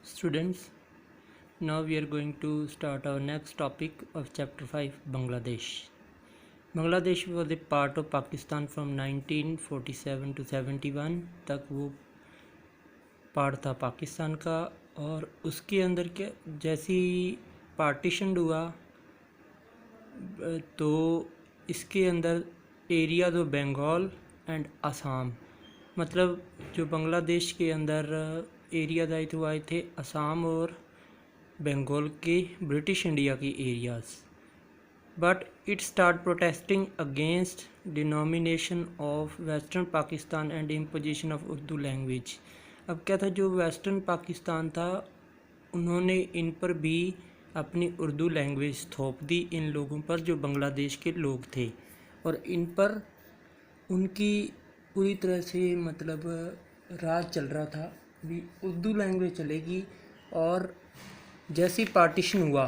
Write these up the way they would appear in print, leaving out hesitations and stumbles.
Students, now we are going to start our next topic of chapter 5, Bangladesh. Bangladesh was a part of Pakistan from 1947 to 71 तक वो part था पाकिस्तान का। और उसके अंदर क्या जैसी पार्टीशन हुआ तो इसके अंदर एरिया तो बंगाल एंड असम, मतलब जो बांग्लादेश के अंदर एरिया दायित हुए थे असम और बंगाल के ब्रिटिश इंडिया की areas. But it start protesting against denomination of western Pakistan and imposition of Urdu language. अब क्या था, जो वेस्टर्न पाकिस्तान था उन्होंने इन पर भी अपनी उर्दू लैंग्वेज थोप दी इन लोगों पर जो बांग्लादेश के लोग थे, और इन पर उनकी पूरी तरह से मतलब राज चल रहा था भी उर्दू लैंग्वेज चलेगी। और जैसी पार्टीशन हुआ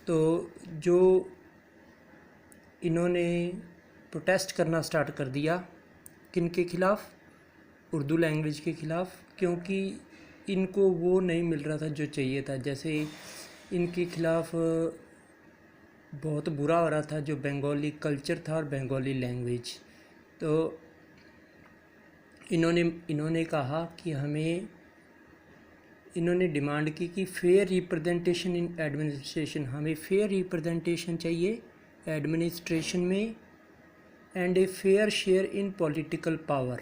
तो जो इन्होंने प्रोटेस्ट करना स्टार्ट कर दिया किन के ख़िलाफ़, उर्दू लैंग्वेज के ख़िलाफ़, क्योंकि इनको वो नहीं मिल रहा था जो चाहिए था। जैसे इनके ख़िलाफ़ बहुत बुरा हो रहा था जो बंगाली कल्चर था और बंगाली लैंग्वेज। तो इन्होंने कहा कि इन्होंने डिमांड की कि फेयर रिप्रेजेंटेशन इन एडमिनिस्ट्रेशन, हमें फेयर रिप्रेजेंटेशन चाहिए एडमिनिस्ट्रेशन में, and a fair share in political power,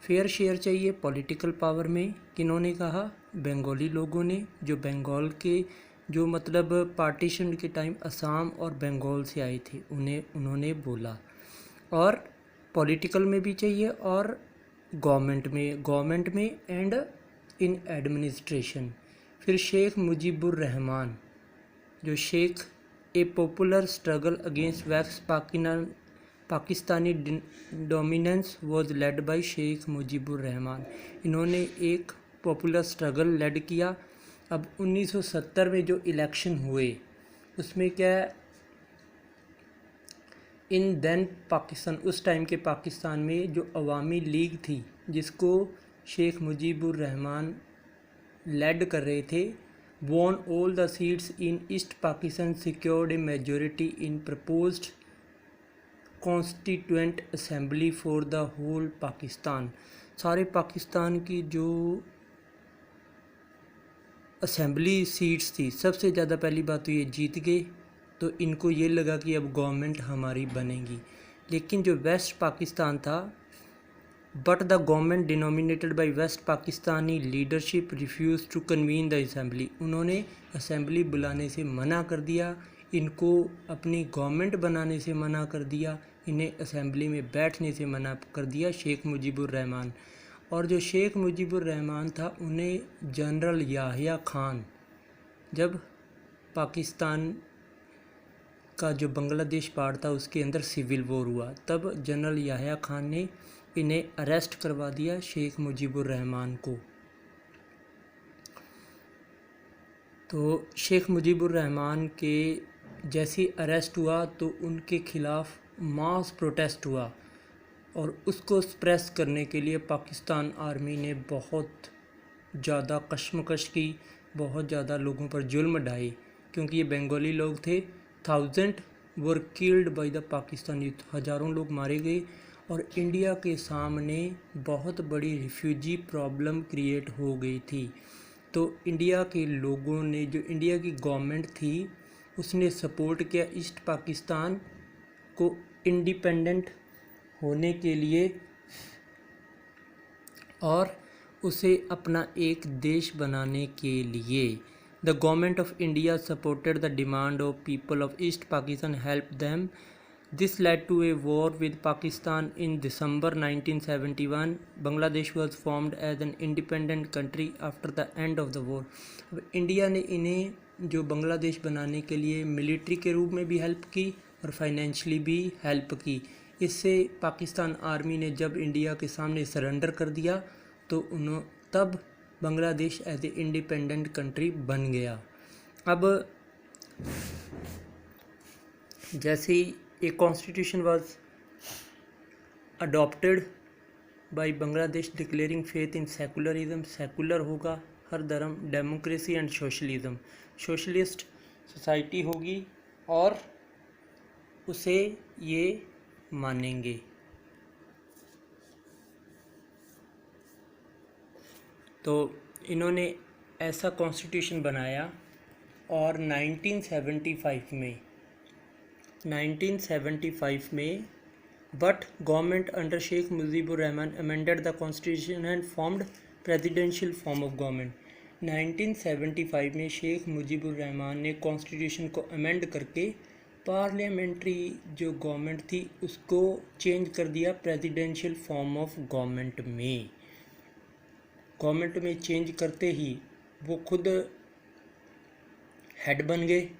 fair share चाहिए पॉलिटिकल पावर में। किन्होंने कहा, बंगाली लोगों ने, जो बंगाल के जो मतलब पार्टीशन के टाइम असम और बंगाल से आए थे उन्होंने बोला। और पॉलिटिकल में भी चाहिए और गवर्नमेंट में एंड इन एडमिनिस्ट्रेशन। फिर शेख मुजीबुर रहमान, जो Sheikh a popular struggle against West Pakistani dominance was led by Sheikh Mujibur Rahman. इन्होंने एक पॉपुलर स्ट्रगल लेड किया। अब 1970 में जो इलेक्शन हुए उसमें क्या, इन देन पाकिस्तान, उस टाइम के पाकिस्तान में जो अवामी लीग थी जिसको शेख मुजीबुर रहमान लेड कर रहे थे, won all the seats in East Pakistan, secured a majority in proposed constituent assembly for the whole Pakistan. सारे पाकिस्तान की जो असेंबली सीट्स थी सबसे ज़्यादा, पहली बात तो ये जीत गए, तो इनको ये लगा कि अब गवर्नमेंट हमारी बनेगी। लेकिन जो वेस्ट पाकिस्तान था, but the government denominated by West Pakistani leadership refuse to convene the assembly. उन्होंने असेंबली बुलाने से मना कर दिया, इनको अपनी गवर्नमेंट बनाने से मना कर दिया, इन्हें असेंबली में बैठने से मना कर दिया शेख मुजीबुर रहमान। और जो शेख मुजीबुर रहमान था उन्हें जनरल याहिया खान, जब पाकिस्तान का जो बांग्लादेश पार्ट था उसके अंदर सिविल वॉर हुआ, तब जनरल याहिया खान ने इन्हें अरेस्ट करवा दिया शेख मुजीबुर रहमान को। तो शेख मुजीबुर रहमान के जैसे अरेस्ट हुआ तो उनके ख़िलाफ़ मास प्रोटेस्ट हुआ, और उसको सप्रेस करने के लिए पाकिस्तान आर्मी ने बहुत ज़्यादा कशमकश की, बहुत ज़्यादा लोगों पर जुल्म ढाए, क्योंकि ये बंगाली लोग थे। 1000 were killed by the Pakistani, हज़ारों लोग मारे गए। और इंडिया के सामने बहुत बड़ी रिफ्यूजी प्रॉब्लम क्रिएट हो गई थी। तो इंडिया के लोगों ने, जो इंडिया की गवर्नमेंट थी, उसने सपोर्ट किया ईस्ट पाकिस्तान को इंडिपेंडेंट होने के लिए और उसे अपना एक देश बनाने के लिए। The government of India supported the demand of people of East Pakistan, help them. This led to a war with Pakistan in December 1971। Bangladesh was formed as an independent country after the end of the war. अब India ने इन्हें जो बांग्लादेश बनाने के लिए military के रूप में भी हेल्प की और फाइनेंशियली भी हेल्प की। इससे पाकिस्तान आर्मी ने जब इंडिया के सामने सरेंडर कर दिया तो तब Bangladesh as a independent country बन गया। अब जैसे a constitution was adopted by Bangladesh declaring faith in secularism, secular होगा, हर धर्म, democracy and socialism, socialist society होगी और उसे ये मानेंगे। तो इन्होंने ऐसा कॉन्स्टिट्यूशन बनाया और 1975 में but government under Sheikh Mujibur Rahman amended the constitution and formed presidential form of government. 1975 में शेख मुजीबुर रहमान ने कॉन्स्टिट्यूशन को अमेंड करके पार्लियामेंट्री जो गवर्नमेंट थी उसको चेंज कर दिया प्रेसिडेंशियल फॉर्म ऑफ गवर्नमेंट में। गवर्नमेंट में चेंज करते ही वो खुद हेड बन गए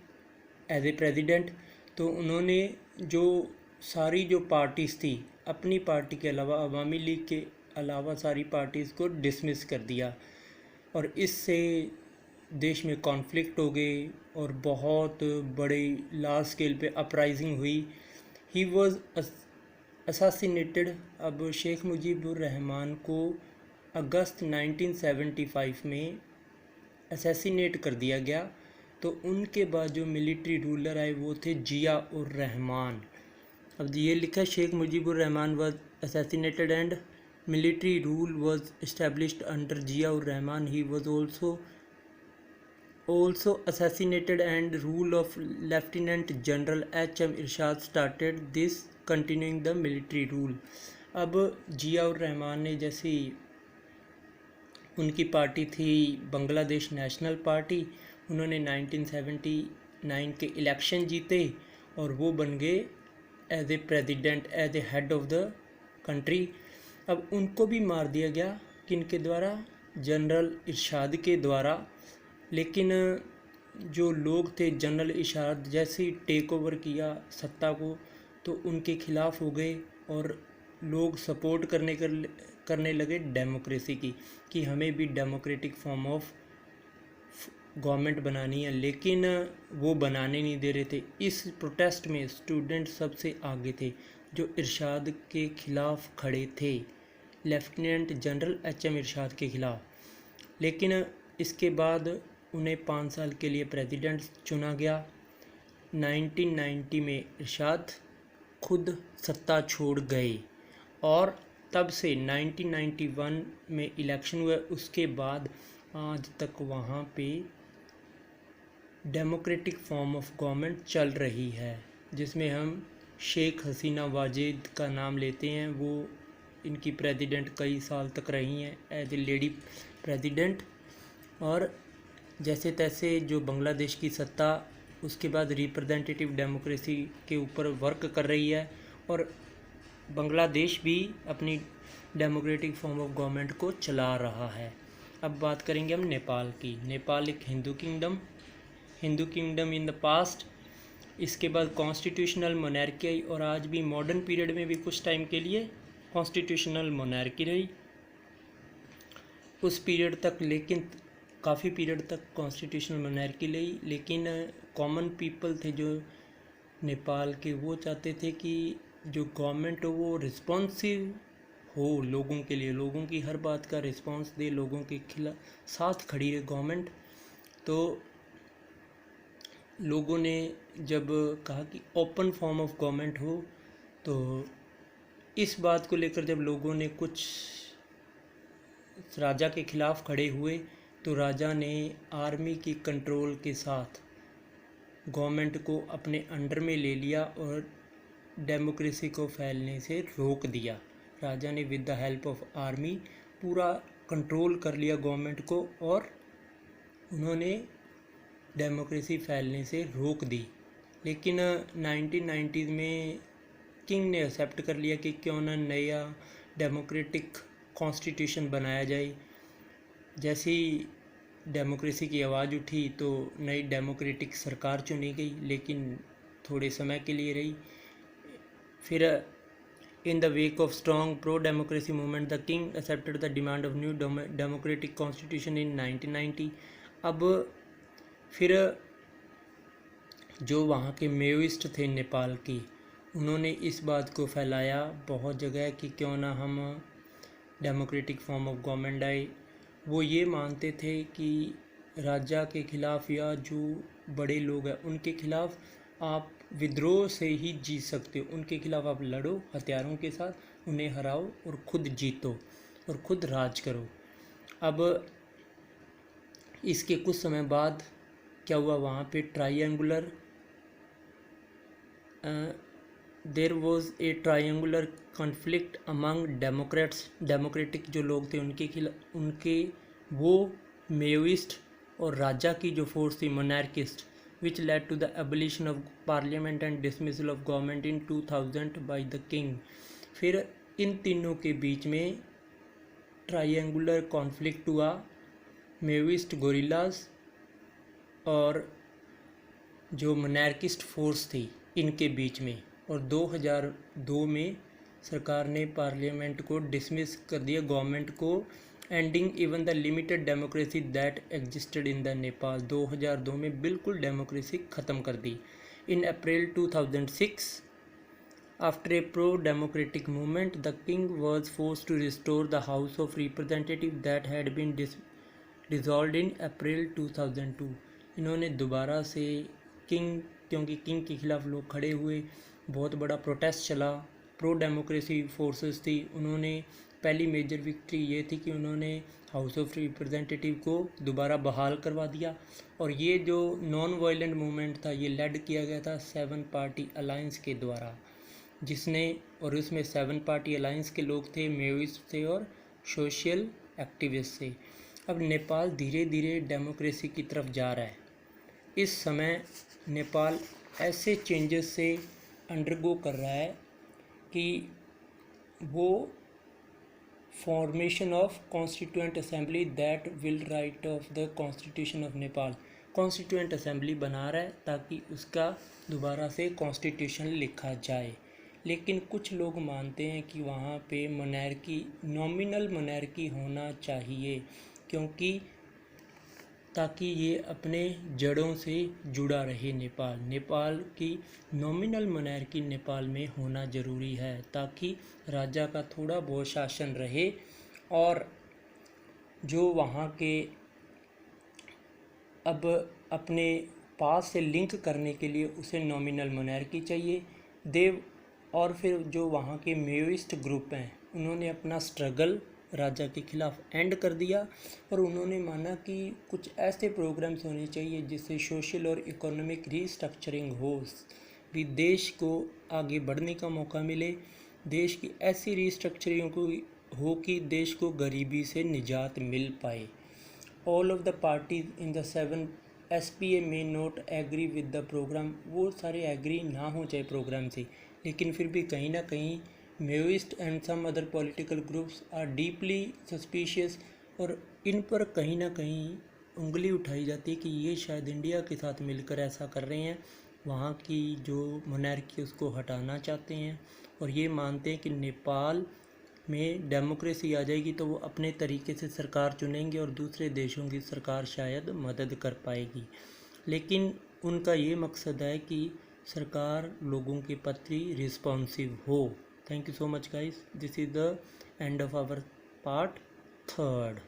एज ए प्रेसिडेंट। तो उन्होंने जो सारी जो पार्टीज़ थी अपनी पार्टी के अलावा अवामी लीग के अलावा सारी पार्टीज़ को डिसमिस कर दिया और इससे देश में कॉन्फ्लिक्ट हो गए और बहुत बड़े लार्ज स्केल पे अपराइजिंग हुई। He was असासिनेटेड। अब शेख मुजीबुर रहमान को अगस्त 1975 में असैसिनेट कर दिया गया। तो उनके बाद जो मिलिट्री रूलर आए वो थे जिया उर रहमान। अब ये लिखा Sheikh Mujibur Rahman was assassinated and military rule was established under Zia ur Rahman. He was also assassinated and rule of Lieutenant General H.M. Irshad started this continuing the military rule। अब जिया उर रहमान ने जैसे उनकी पार्टी थी बांग्लादेश नेशनल पार्टी, उन्होंने 1979 के इलेक्शन जीते और वो बन गए as a president, as a head of the country. अब उनको भी मार दिया गया किनके द्वारा? जनरल इरशाद के द्वारा। लेकिन जो लोग थे जनरल इरशाद जैसे ही टेक ओवर किया सत्ता को तो उनके खिलाफ हो गए और लोग सपोर्ट करने लगे डेमोक्रेसी की कि हमें भी डेमोक्रेटिक फॉर्म ऑफ गवर्नमेंट बनानी है, लेकिन वो बनाने नहीं दे रहे थे। इस प्रोटेस्ट में स्टूडेंट सबसे आगे थे जो इरशाद के खिलाफ खड़े थे, लेफ्टिनेंट जनरल एच.एम. इरशाद के खिलाफ। लेकिन इसके बाद उन्हें 5 साल के लिए प्रेसिडेंट चुना गया। 1990 में इरशाद खुद सत्ता छोड़ गए और तब से 1991 में इलेक्शन हुए, उसके बाद आज तक वहाँ पे डेमोक्रेटिक फॉर्म ऑफ गवर्नमेंट चल रही है, जिसमें हम शेख हसीना वाजेद का नाम लेते हैं। वो इनकी प्रेसिडेंट कई साल तक रही हैं एज ए लेडी प्रेसिडेंट। और जैसे तैसे जो बांग्लादेश की सत्ता उसके बाद रिप्रेजेंटेटिव डेमोक्रेसी के ऊपर वर्क कर रही है और बांग्लादेश भी अपनी डेमोक्रेटिक फॉर्म ऑफ गवर्नमेंट को चला रहा है। अब बात करेंगे हम नेपाल की। नेपाल एक Hindu kingdom in the past. इसके बाद कॉन्स्टिट्यूशनल मोनार्की आई और आज भी मॉडर्न पीरियड में भी कुछ टाइम के लिए कॉन्स्टिट्यूशनल मोनार्की रही उस पीरियड तक, लेकिन काफ़ी पीरियड तक कॉन्स्टिट्यूशनल मोनार्की रही। लेकिन कॉमन पीपल थे जो नेपाल के, वो चाहते थे कि जो गवर्नमेंट हो वो रिस्पॉन्सिव हो लोगों के लिए, लोगों की हर बात का रिस्पॉन्स दे, लोगों के खिलाफ साथ खड़ी रहे गवर्नमेंट। तो लोगों ने जब कहा कि ओपन फॉर्म ऑफ गवर्नमेंट हो, तो इस बात को लेकर जब लोगों ने कुछ राजा के खिलाफ खड़े हुए तो राजा ने आर्मी की कंट्रोल के साथ गवर्नमेंट को अपने अंडर में ले लिया और डेमोक्रेसी को फैलने से रोक दिया। राजा ने with the help of army पूरा कंट्रोल कर लिया गवर्नमेंट को और उन्होंने डेमोक्रेसी फैलने से रोक दी। लेकिन 1990 में किंग ने एक्सेप्ट कर लिया कि क्यों ना नया डेमोक्रेटिक कॉन्स्टिट्यूशन बनाया जाए। जैसे ही डेमोक्रेसी की आवाज़ उठी तो नई डेमोक्रेटिक सरकार चुनी गई, लेकिन थोड़े समय के लिए रही। फिर in the wake of strong pro democracy movement the king accepted the demand of new democratic constitution in 1990। अब फिर जो वहाँ के मेओइस्ट थे नेपाल की, उन्होंने इस बात को फैलाया बहुत जगह कि क्यों ना हम डेमोक्रेटिक फॉर्म ऑफ गवर्नमेंट आए। वो ये मानते थे कि राजा के खिलाफ़ या जो बड़े लोग हैं उनके खिलाफ़ आप विद्रोह से ही जीत सकते हो, उनके खिलाफ़ आप लड़ो हथियारों के साथ, उन्हें हराओ और ख़ुद जीतो और ख़ुद राज करो। अब इसके कुछ समय बाद क्या हुआ, वहाँ पे triangular there was a triangular conflict among democratic जो लोग थे उनके वो मेयोइस्ट और राजा की जो फोर्स थी monarchist, which led to the abolition of parliament and dismissal of government in 2000 by the king। फिर इन तीनों के बीच में ट्रायंगुलर कॉन्फ्लिक्ट हुआ, मेविस्ट गोरिल्लास और जो मोनार्किस्ट फोर्स थी इनके बीच में, और 2002 में सरकार ने पार्लियामेंट को डिसमिस कर दिया, गवर्नमेंट को, ending even the limited democracy that existed in the Nepal. 2002 में बिल्कुल डेमोक्रेसी ख़त्म कर दी। In April 2006 after a pro democratic movement the king was force to restore the house of representative that had been dissolved in April 2002। इन्होंने दोबारा से क्योंकि king के खिलाफ लोग खड़े हुए, बहुत बड़ा प्रोटेस्ट चला, प्रो डेमोक्रेसी फोर्सेस थी, उन्होंने पहली मेजर विक्ट्री ये थी कि उन्होंने हाउस ऑफ रिप्रेजेंटेटिव को दोबारा बहाल करवा दिया। और ये जो नॉन वायलेंट मूवमेंट था ये लेड किया गया था 7 पार्टी अलायंस के द्वारा, और उसमें 7 पार्टी अलायंस के लोग थे, मेओइस्ट थे और सोशल एक्टिविस्ट थे। अब नेपाल धीरे धीरे डेमोक्रेसी की तरफ जा रहा है। इस समय नेपाल ऐसे चेंजेस से अंडरगो कर रहा है कि वो formation of constituent assembly that will write of the constitution of Nepal, constituent assembly बना रहा है ताकि उसका दोबारा से कॉन्स्टिट्यूशन लिखा जाए। लेकिन कुछ लोग मानते हैं कि वहाँ पे मोनार्की, नॉमिनल मोनार्की होना चाहिए, क्योंकि ताकि ये अपने जड़ों से जुड़ा रहे। नेपाल की नॉमिनल मोनार्की नेपाल में होना ज़रूरी है ताकि राजा का थोड़ा बहुत शासन रहे, और जो वहाँ के अब अपने पास से लिंक करने के लिए उसे नॉमिनल मोनार्की चाहिए। और फिर जो वहाँ के मेओइस्ट ग्रुप हैं उन्होंने अपना स्ट्रगल राजा के खिलाफ एंड कर दिया, और उन्होंने माना कि कुछ ऐसे प्रोग्राम्स होने चाहिए जिससे सोशल और इकोनॉमिक रीस्ट्रक्चरिंग हो, भी देश को आगे बढ़ने का मौका मिले, देश की ऐसी रीस्ट्रक्चरिंग को हो कि देश को गरीबी से निजात मिल पाए। All of the parties in the 7 SPA में not agree with the program, वो सारे एग्री ना हो चाहे प्रोग्राम से, लेकिन फिर भी कहीं ना कहीं Maoist and some other political groups are deeply suspicious, और इन पर कहीं ना कहीं उंगली उठाई जाती है कि ये शायद इंडिया के साथ मिलकर ऐसा कर रहे हैं, वहाँ की जो मोनार्की उसको हटाना चाहते हैं, और ये मानते हैं कि नेपाल में डेमोक्रेसी आ जाएगी तो वो अपने तरीके से सरकार चुनेंगे और दूसरे देशों की सरकार शायद मदद कर पाएगी। लेकिन उनका ये मकसद है कि सरकार लोगों के प्रति रिस्पॉन्सिव हो। Thank you so much guys. This is the end of our part 3rd.